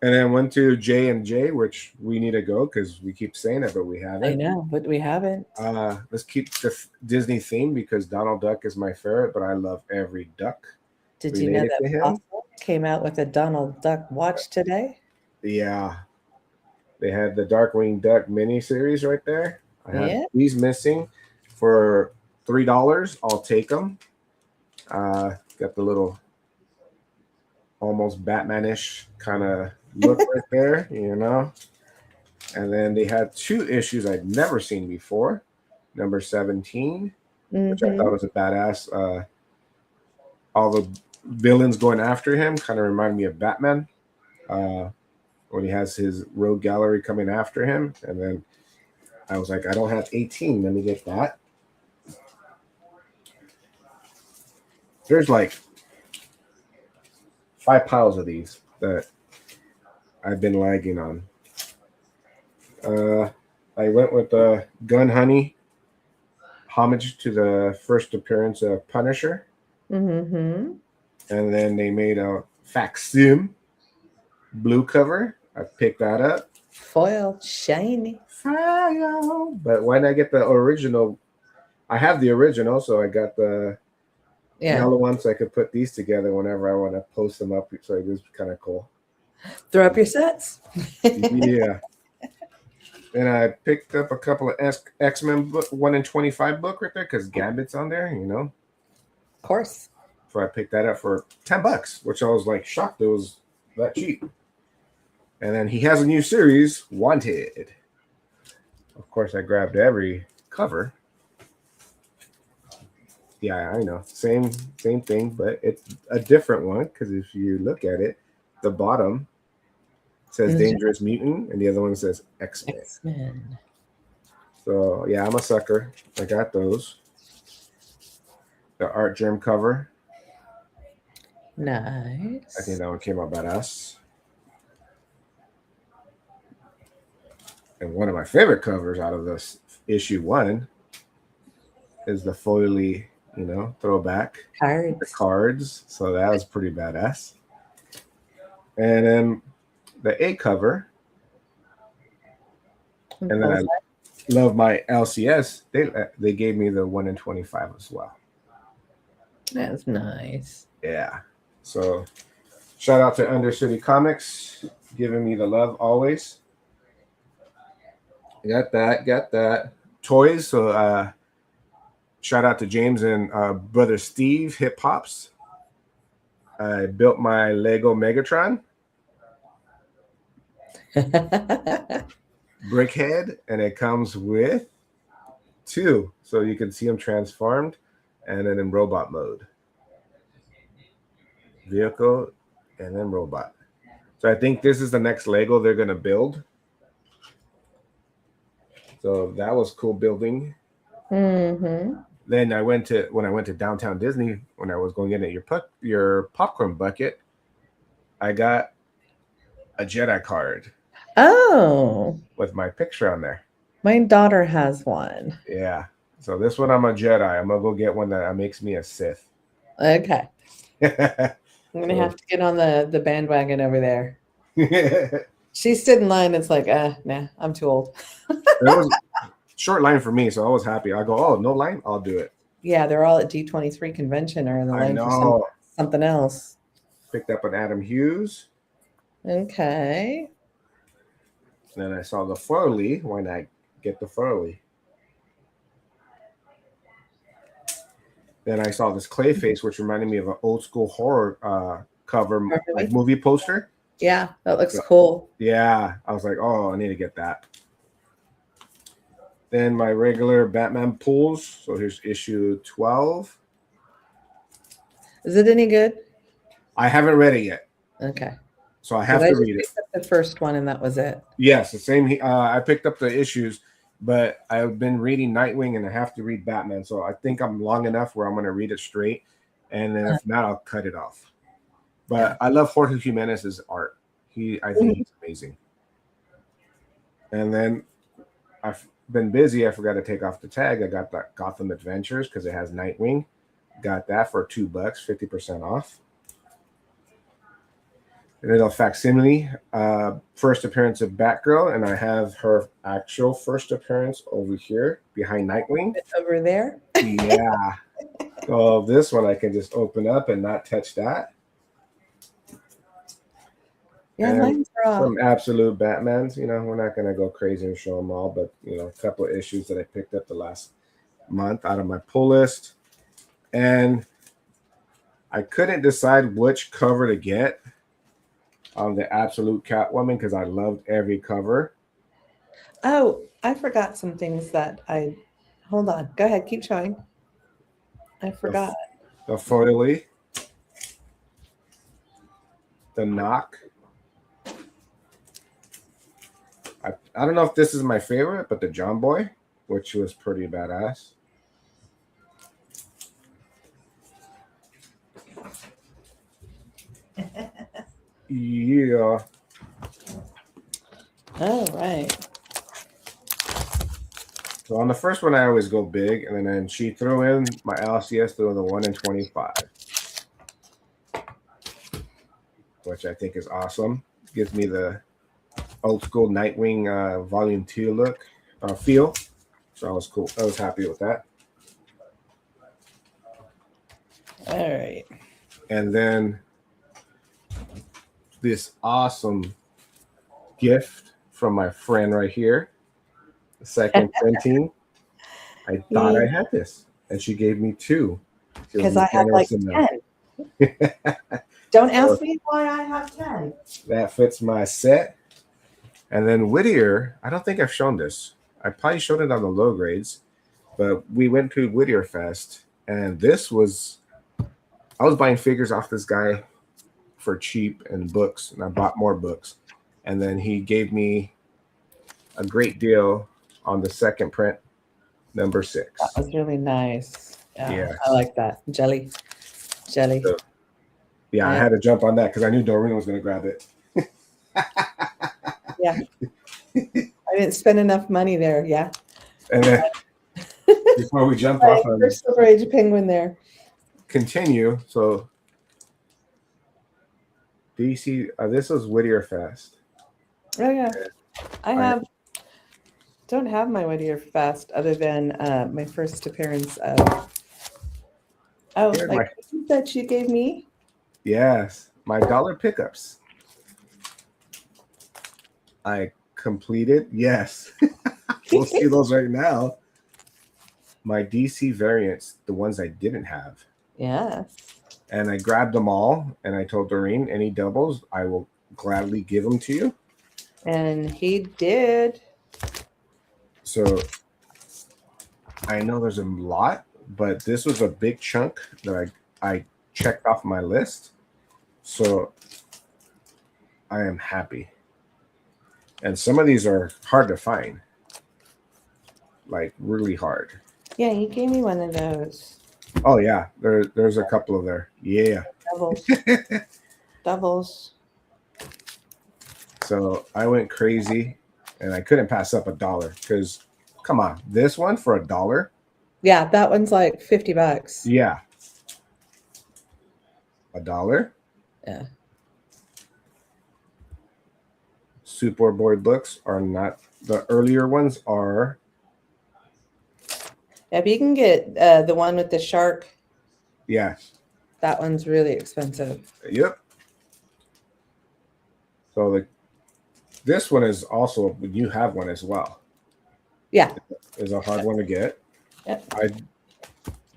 And then went to J&J, which we need to go because we keep saying it, but we haven't. I know, but we haven't. Let's keep the Disney theme because Donald Duck is my favorite, but I love every duck. Did you know that Fossil came out with a Donald Duck watch today? Yeah. They had the Darkwing Duck miniseries right there. I have these missing for $3. I'll take them. Got the little almost Batman-ish kind of look right there, you know. And then they had 2 issues I'd never seen before. Number 17, which I thought was a badass. All the villains going after him kind of reminded me of Batman. When he has his rogue gallery coming after him. And then I was like, I don't have 18. Let me get that. There's like 5 piles of these that I've been lagging on. I went with the Gun Honey homage to the first appearance of Punisher. And then they made a facsim blue cover. I picked that up. Foil, shiny. Foil. But why not get the original? I have the original, so I got the yellow one, so I could put these together whenever I want to post them up. So it was kind of cool. Throw up your sets. Yeah. And I picked up a couple of X-Men book, 1 in 25 book right there because Gambit's on there, you know. Of course. So I picked that up for $10, which I was like shocked it was that cheap. And then he has a new series, Wanted. Of course, I grabbed every cover. Yeah, I know. Same thing, but it's a different one because if you look at it, the bottom says Dangerous Mutant and the other one says X-Men. So, yeah, I'm a sucker. I got those. The Art Germ cover. Nice. I think that one came out badass. And one of my favorite covers out of this issue 1 is the Foley, you know, throwback. Cards. The cards. So that was pretty badass. And then the A cover. And then I love my LCS. They gave me the 1 in 25 as well. That's nice. Yeah. So shout out to Undercity Comics, giving me the love always. Got that. Toys. So shout out to James and brother Steve, Hip Hops. I built my Lego Megatron. Brickhead, and it comes with 2. So you can see them transformed and then in robot mode. Vehicle and then robot. So I think this is the next Lego they're going to build. So that was cool building. Then when I went to downtown Disney, when I was going in at your popcorn bucket, I got a Jedi card. Oh. With my picture on there. My daughter has one. Yeah. So this one I'm a Jedi. I'm gonna go get one that makes me a Sith. Okay. I'm gonna have to get on the bandwagon over there. She stood in line. It's like, nah, I'm too old. It was a short line for me, so I was happy. I go, oh, no line? I'll do it. Yeah, they're all at D23 convention or in the line for something else. Picked up an Adam Hughes. Okay. Then I saw the Furley. Why not get the Furley? Then I saw this Clayface, which reminded me of an old school horror cover, like movie poster. Yeah, that looks cool. Yeah, I was like, oh, I need to get that. Then my regular Batman pulls. So here's issue 12. Is it any good? I haven't read it yet. Okay. So I have to read it. I picked up the first one and that was it. Yes, the same. I picked up the issues, but I've been reading Nightwing and I have to read Batman. So I think I'm long enough where I'm going to read it straight. And then if not, I'll cut it off. But I love Jorge Jimenez's art. I think he's amazing. And then I've been busy. I forgot to take off the tag. I got that Gotham Adventures because it has Nightwing. Got that for $2, 50% off. And then a facsimile, first appearance of Batgirl, and I have her actual first appearance over here behind Nightwing. Over there? Yeah. So this one I can just open up and not touch that. Yeah, and mine's are off. some absolute Batmans. We're not gonna go crazy and show them all, but a couple of issues that I picked up the last month out of my pull list, and I couldn't decide which cover to get on the Absolute Catwoman because I loved every cover. Oh, I forgot some things that I. Hold on. Go ahead. Keep showing. I The, forgot. the Foily, the Knock. I don't know if this is my favorite, but the John Boy, which was pretty badass. Yeah. All right. So on the first one, I always go big, and then she threw in my LCS through the 1 in 25, which I think is awesome. Gives me the old school Nightwing Volume 2 look feel. So I was cool. I was happy with that. All right. And then this awesome gift from my friend right here, the second printing. I thought I had this, and she gave me 2. Because I have like 10. Don't ask me why I have 10. That fits my set. And then Whittier, I don't think I've shown this. I probably showed it on the low grades, but we went to Whittier Fest, and I was buying figures off this guy for cheap and books, and I bought more books. And then he gave me a great deal on the second print, number 6. That was really nice. Yeah. I like that. Jelly. So, yeah, I had to jump on that because I knew Doreen was going to grab it. Yeah. I didn't spend enough money there. Yeah. And then before we jump off on Silver Age Penguin there. Continue. So DC, this was Whittier Fest. Oh yeah, don't have my Whittier Fest other than my first appearance of. Oh, that you gave me. Yes, my dollar pickups. I completed. Yes, we'll see those right now. My DC variants, the ones I didn't have. Yes. And I grabbed them all, and I told Doreen, any doubles, I will gladly give them to you. And he did. So I know there's a lot, but this was a big chunk that I checked off my list. So I am happy. And some of these are hard to find. Like really hard. Yeah, you gave me one of those. Oh yeah, there's a couple of there. Yeah. Doubles. Doubles. So I went crazy, and I couldn't pass up $1 because, come on, this one for $1. Yeah, that one's like $50. Yeah. $1. Yeah. Superboy books are not, the earlier ones are. Yeah, but you can get the one with the shark. Yeah. That one's really expensive. Yep. So this one is also, you have one as well. Yeah. It's a hard one to get. Yep. I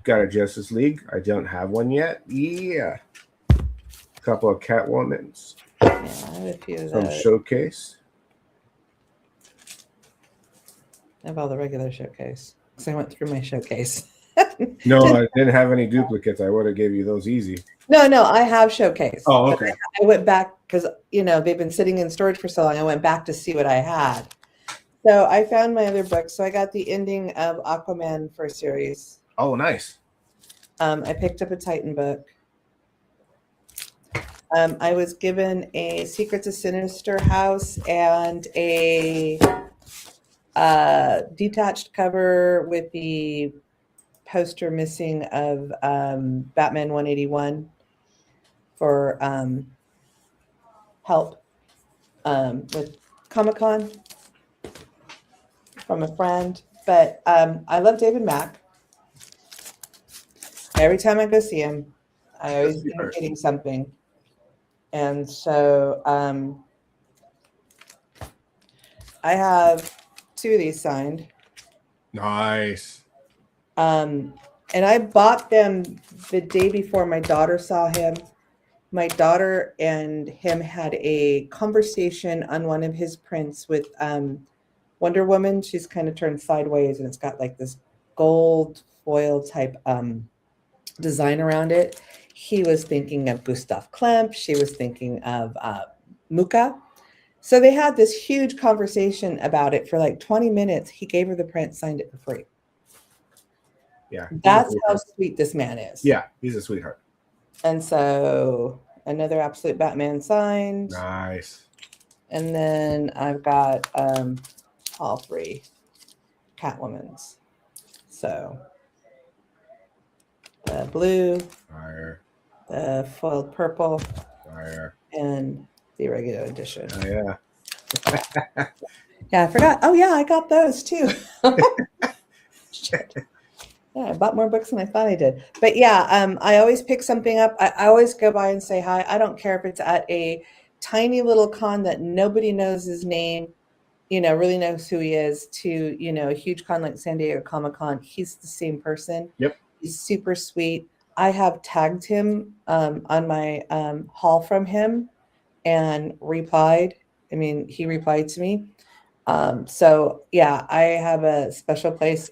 got a Justice League. I don't have one yet. Yeah. A couple of Catwomans. Yeah, I have a few of Some those. Showcase. I have all the regular Showcase because I went through my Showcase. No, I didn't have any duplicates. I would have gave you those easy. No, I have Showcase. Oh, okay. I went back because, they've been sitting in storage for so long. I went back to see what I had. So I found my other books. So I got the ending of Aquaman first series. Oh, nice. I picked up a Titan book. I was given a Secrets of Sinister House and a detached cover with the poster missing of Batman 181 for help with Comic-Con from a friend. But I love David Mack. Every time I go see him, I always end up getting something. And so I have 2 of these signed. Nice. And I bought them the day before my daughter saw him. My daughter and him had a conversation on one of his prints with Wonder Woman. She's kind of turned sideways and it's got like this gold foil type design around it. He was thinking of Gustav Klimt. She was thinking of Muka. So they had this huge conversation about it for like 20 minutes. He gave her the print, signed it for free. Yeah. That's how sweet this man is. Yeah, he's a sweetheart. And so another Absolute Batman signed. Nice. And then I've got all 3 Catwomans. So the blue, Fire. the foiled purple, Fire. and the regular edition. Oh, yeah. Yeah, I forgot. Oh, yeah, I got those too. Shit. Yeah, I bought more books than I thought I did. But yeah, I always pick something up. I always go by and say hi. I don't care if it's at a tiny little con that nobody knows his name, really knows who he is, to, a huge con like San Diego Comic-Con. He's the same person. Yep. He's super sweet. I have tagged him on my haul from him and replied. I mean, he replied to me. So yeah, I have a special place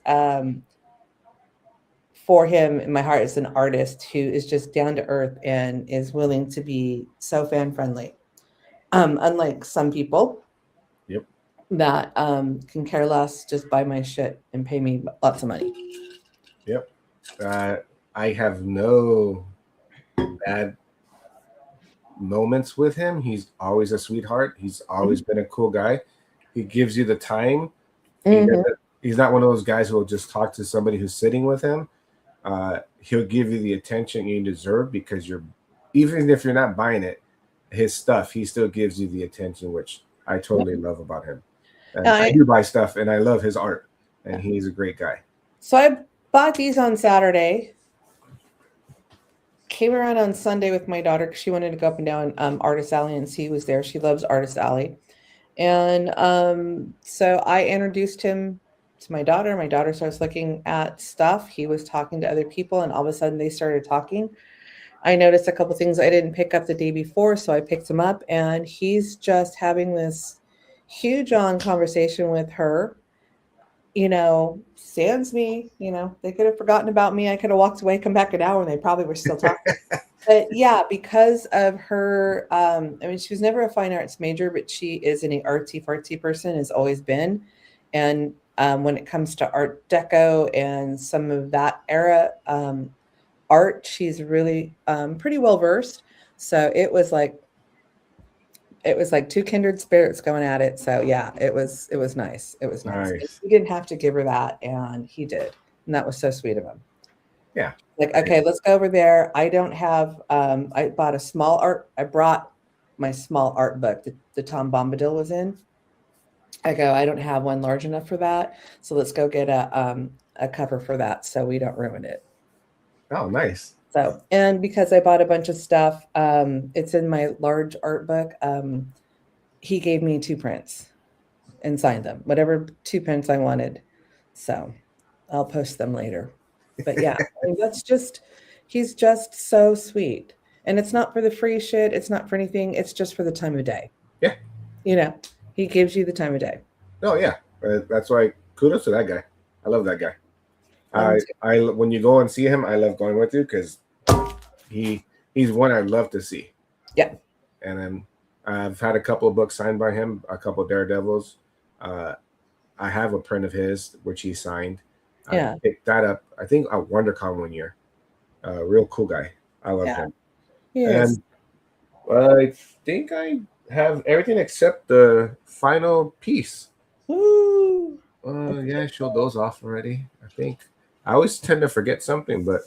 for him in my heart as an artist who is just down to earth and is willing to be so fan friendly. Unlike some people Yep. that can care less, just buy my shit and pay me lots of money. Yep. I have no bad moments with him. He's always a sweetheart. He's always been a cool guy. He gives you the time. He's not one of those guys who will just talk to somebody who's sitting with him. He'll give you the attention you deserve because even if you're not buying it, his stuff, he still gives you the attention, which I totally love about him. And I do buy stuff and I love his art, and he's a great guy. So I bought these on Saturday. Came around on Sunday with my daughter because she wanted to go up and down Artist Alley and see who was there. She loves Artist Alley. And so I introduced him to my daughter. My daughter starts looking at stuff. He was talking to other people, and all of a sudden they started talking. I noticed a couple things I didn't pick up the day before, so I picked him up, and he's just having this huge on conversation with her. Sans me, they could have forgotten about me. I could have walked away, come back an hour, and they probably were still talking. But yeah, because of her, she was never a fine arts major, but she is an artsy fartsy person, has always been. And when it comes to Art Deco and some of that era art, she's really pretty well versed. So it was like 2 kindred spirits going at it. So yeah, it was nice. It was nice. He didn't have to give her that, and he did. And that was so sweet of him. Yeah. Like, okay, let's go over there. I don't have, I bought I brought my small art book that the Tom Bombadil was in. I don't have one large enough for that. So let's go get a cover for that so we don't ruin it. Oh, nice. So, and because I bought a bunch of stuff, it's in my large art book. He gave me 2 prints and signed them, whatever 2 prints I wanted. So I'll post them later. But yeah, he's just so sweet. And it's not for the free shit. It's not for anything. It's just for the time of day. Yeah. He gives you the time of day. Oh yeah. That's why kudos to that guy. I love that guy. I when you go and see him, I love going with you because he's one I love to see. Yeah. And then I've had a couple of books signed by him, a couple of Daredevils. I have a print of his, which he signed. Yeah. I picked that up, I think, at WonderCon one year. Real cool guy. I love him. Yes. And I think I have everything except the final piece. Woo. Yeah, I showed those off already, I think. I always tend to forget something, but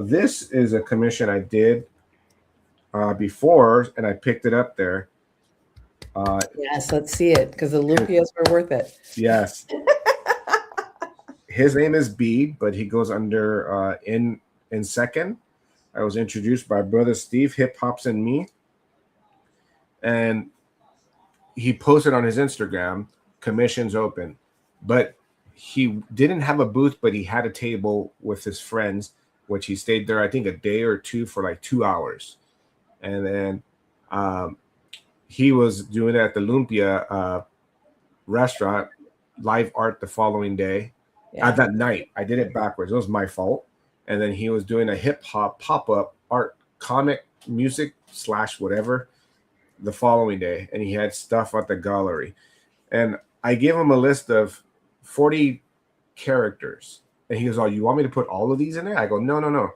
this is a commission I did before, and I picked it up there. Yes, let's see it, because the Lupios were worth it. Yes. His name is B, but he goes under in second. I was introduced by brother Steve, Hip Hops and Me. And he posted on his Instagram commissions open, but he didn't have a booth, but he had a table with his friends, which he stayed there, I think, a day or two for like 2 hours. And then he was doing it at the Lumpia restaurant, live art the following day. That night. I did it backwards. It was my fault. And then he was doing a hip hop pop-up art comic music / whatever the following day. And he had stuff at the gallery. And I gave him a list of 40 characters. And he goes, "Oh, you want me to put all of these in there?" I go, No.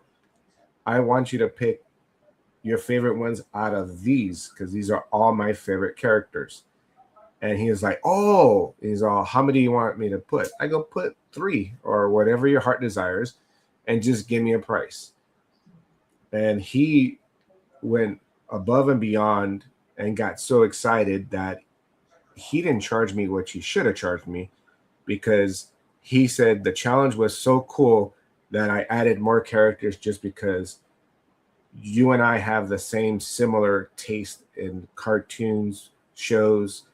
I want you to pick your favorite ones out of these, because these are all my favorite characters. And he was like, "Oh," he's all, "How many do you want me to put?" I go, "Put 3 or whatever your heart desires, and just give me a price." And he went above and beyond and got so excited that he didn't charge me what he should have charged me, because he said the challenge was so cool that I added more characters just because you and I have the same similar taste in cartoons, shows.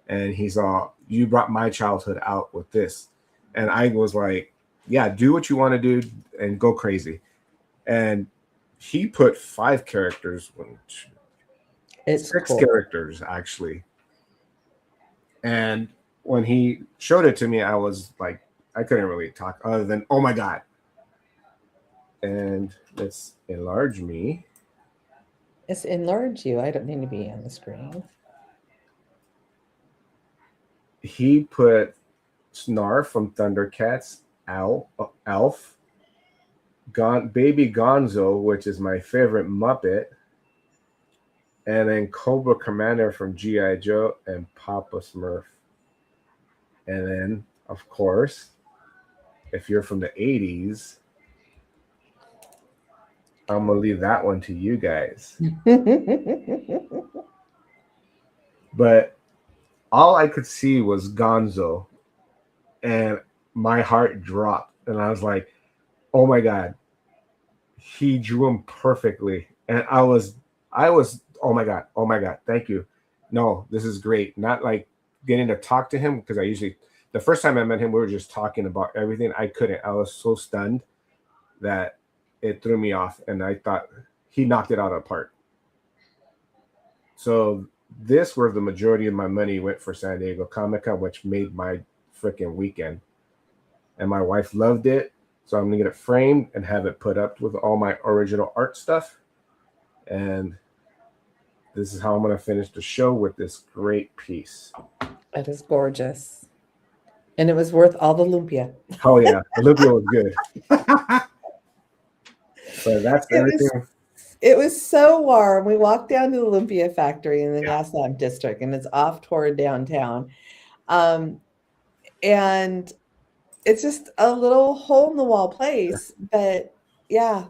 And he's all, "You brought my childhood out with this." And I was like, "Yeah, do what you want to do and go crazy." And he put 5 characters, It's 6 cool. characters actually. And when he showed it to me, I was like, I couldn't really talk other than, "Oh my God." And let's enlarge me. It's enlarge you. I don't need to be on the screen. He put Snarf from Thundercats, Alf, Baby Gonzo, which is my favorite Muppet, and then Cobra Commander from G.I. Joe, and Papa Smurf. And then, of course, if you're from the 80s, I'm going to leave that one to you guys. But all I could see was Gonzo, and my heart dropped. And I was like, "Oh my God." He drew him perfectly. And I was, "Oh my God, thank you. No, this is great." Not like getting to talk to him, because the first time I met him, we were just talking about everything. I couldn't. I was so stunned that it threw me off, and I thought he knocked it out of the park. So this, where the majority of my money went for San Diego Comic-Con, which made my freaking weekend. And my wife loved it. So I'm going to get it framed and have it put up with all my original art stuff. And this is how I'm going to finish the show, with this great piece. That is gorgeous. And it was worth all the lumpia. Oh, yeah. The lumpia was good. So that's everything. It was so warm. We walked down to the lumpia factory in the Nassau district, and it's off toward downtown. And it's just a little hole in the wall place, but yeah.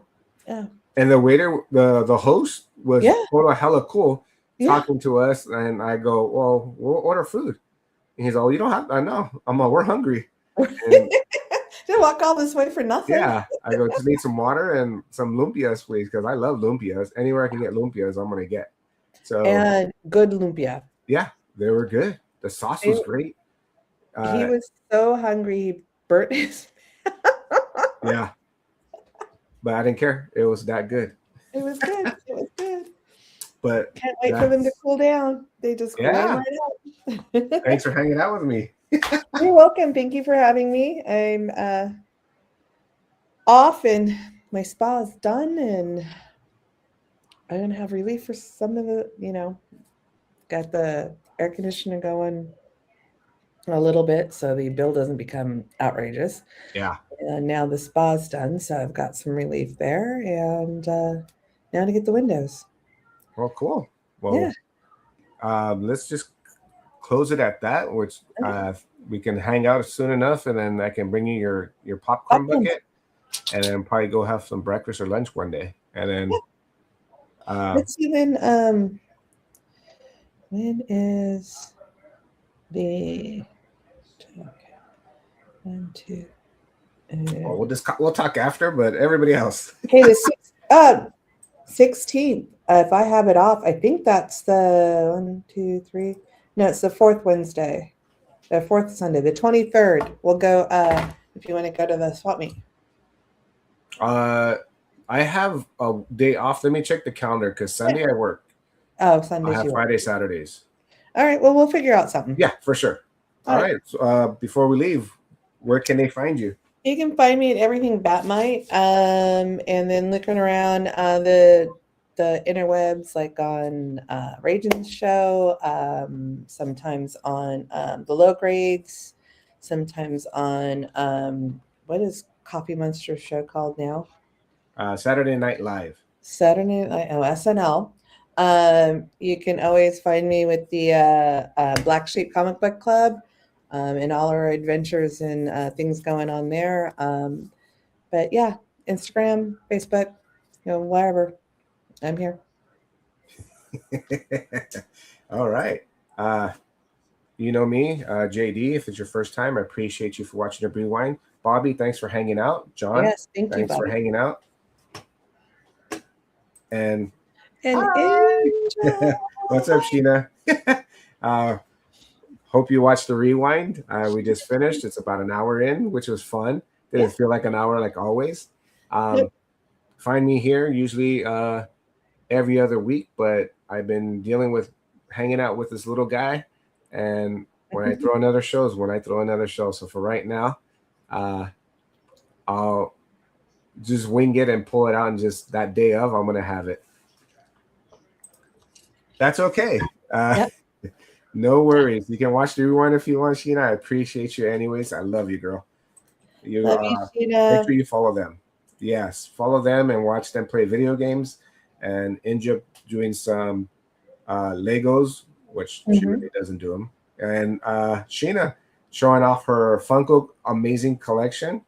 And the waiter, the host was hella cool, talking to us, and I go, "Well, we'll order food." And he's all, "You don't have." I know. I'm all, "We're hungry." And, didn't walk all this way for nothing. Yeah, I go, "Just need some water and some lumpias, please," because I love lumpias. Anywhere I can get lumpias, I'm gonna get. So, and good lumpia. Yeah, they were good. The sauce was great. He was so hungry, he burnt his. Yeah, but I didn't care. It was that good. It was good. It was good. But can't wait for them to cool down. They just go right out. Thanks for hanging out with me. You're welcome. Thank you for having me. I'm off, and my spa is done, and I'm gonna have relief for some of the, got the air conditioner going a little bit so the bill doesn't become outrageous. Yeah. And now the spa's done, so I've got some relief there, and now to get the windows. Well, cool. Well, let's just close it at that, which we can hang out soon enough, and then I can bring you your popcorn bucket, and then probably go have some breakfast or lunch one day, and then let's see when is the 1, 2. We'll talk after, but everybody else. Hey, the 16th. If I have it off, I think that's the 1, 2, 3. No, it's the 4th Wednesday. The fourth Sunday, the 23rd. We'll go if you want to go to the swap meet. I have a day off. Let me check the calendar because Sunday I work. Oh, I Sundays have you work. Friday, Saturdays. All right. Well, we'll figure out something. Yeah, for sure. All All right. So, before we leave, where can they find you? You can find me at everything Batmite, and then looking around the interwebs, like on Ragen's show, sometimes on the low grades, sometimes on what is Coffee Monster's show called now? Saturday Night Live. Saturday Night, oh, SNL. You can always find me with the Black Sheep Comic Book Club, and all our adventures and things going on there. But yeah, Instagram, Facebook, wherever. I'm here. All right. You know me, JD. If it's your first time, I appreciate you for watching the Rewind. Bobby, thanks for hanging out. John, Yes, thank you, thanks for Bobby. hanging out. And Angel. what's up, Sheena? Hope you watched the Rewind. We just finished. It's about an hour in, which was fun. Didn't feel like an hour like always. Find me here usually every other week, but I've been dealing with hanging out with this little guy. And when I throw another show is when I throw another show. So for right now, I'll just wing it and pull it out, and just that day of, I'm going to have it. That's okay. No worries. You can watch the Rewind if you want, Sheena. I appreciate you anyways. I love you, girl. Love you, Sheena. Make sure you follow them. Yes, follow them and watch them play video games. And Inja doing some Legos, which she really doesn't do them. And Sheena showing off her Funko amazing collection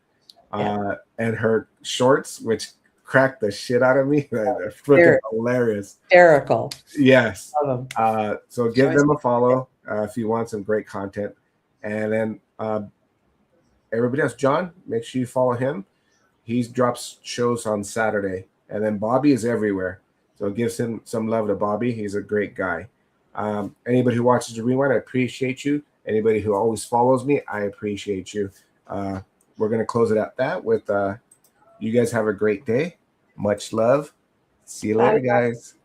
and her shorts, which cracked the shit out of me. They're freaking hilarious. Hysterical. Yes. Love them. So give them a follow if you want some great content. And then everybody else, John, make sure you follow him. He drops shows on Saturday. And then Bobby is everywhere. So give him some love to Bobby. He's a great guy. Anybody who watches the Rewind, I appreciate you. Anybody who always follows me, I appreciate you. We're going to close it at that with you guys have a great day. Much love. See you later, guys.